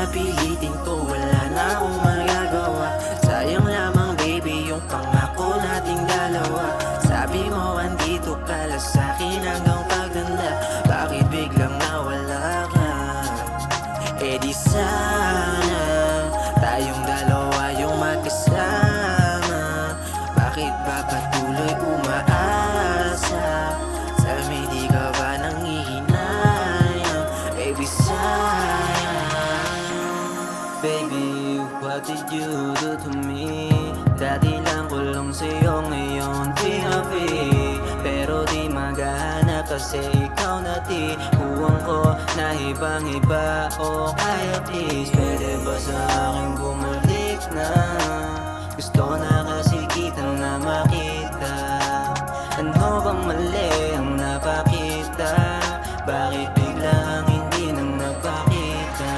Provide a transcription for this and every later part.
napilitin ko, wala na akong magagawa. Sayang lamang baby yung pangako nating dalawa. Sabi mo andito ka lang sa'kin hanggang pagtanda. Bakit biglang nawala ka? Eh di sana tayong dalawa yung magkasama. Bakit ba patuloy umaasa? Sa amin di ka ba nangihinayang? Baby sayang. Baby, what did you do to me? Dati lang kulong sa'yo, ngayon free. Pero di maghanap kasi ikaw na tihuwang ko na ibang-iba. O kaya please, pwede ba sa akin bumalik na? Gusto na kasi kita na makita. Ano bang mali ang napakita? Bakit biglang hindi na napakita?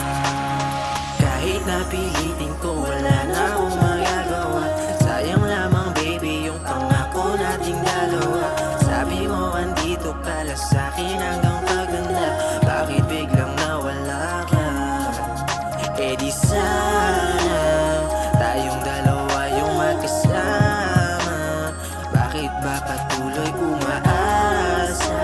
Kahit napilitin ko, wala na akong magagawa. Sayang lamang baby yung pangako nating dalawa. Sabi mo andito ka lang sa'kin hanggang pagtanda. Bakit biglang nawala ka? Eh di sana tayong dalawa yung magkasama. Bakit ba patuloy umaasa?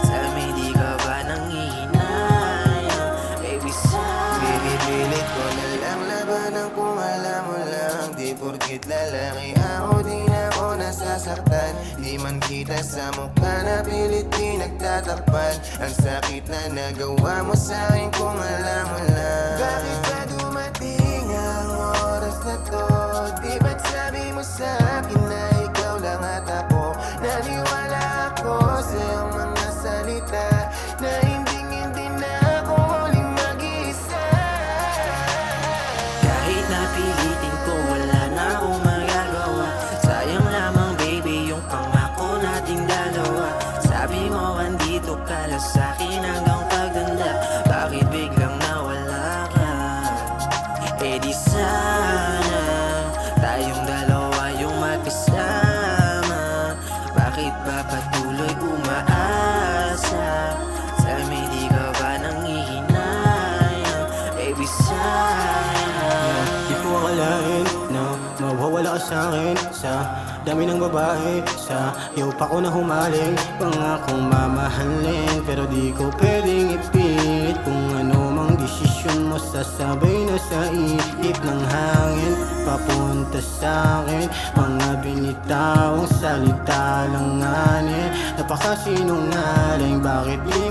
Sa amin di ka ba nangihinayang? Baby sayang. Pinipilit ko na lang labanan kung alam mo lang. Di porkit lalaki ako, di na ako nasasaktan. Di man kita sa mukha na pilit di nagtatakpan. Ang sakit na nagawa mo sa'kin kung alam mo lang. Bakit ba dumating ang oras na to? Di ba't sabi mo sa'kin na ikaw lang at ako? Naniwala ako sa iyong mga salita na hindi na ako huling mag-isa. Kahit napilitin ko, wala na akong magagawa. Sayang lamang baby yung pangako nating dalawa. Sabi mo andito ka lang sa'kin hanggang pagtanda. Bakit biglang nawala ka? Eh di sana tayong dalawa yung magkasama. Bakit ba patuloy umaasa? Sa amin di ka ba nangihinayang? Baby sayang. Di ko akalain na mawawala ka sa'kin. Sa dami ng babae, sa iyo pa ko na humaling. Pangakong mamahalin, pero di ko pwedeng ipilit. Kung ano mang desisyon mo, sasabay na sa ihip ng hangin. Papunta sa'kin, mga binitawang salita lang nganin. Napakasinungaling, bakit di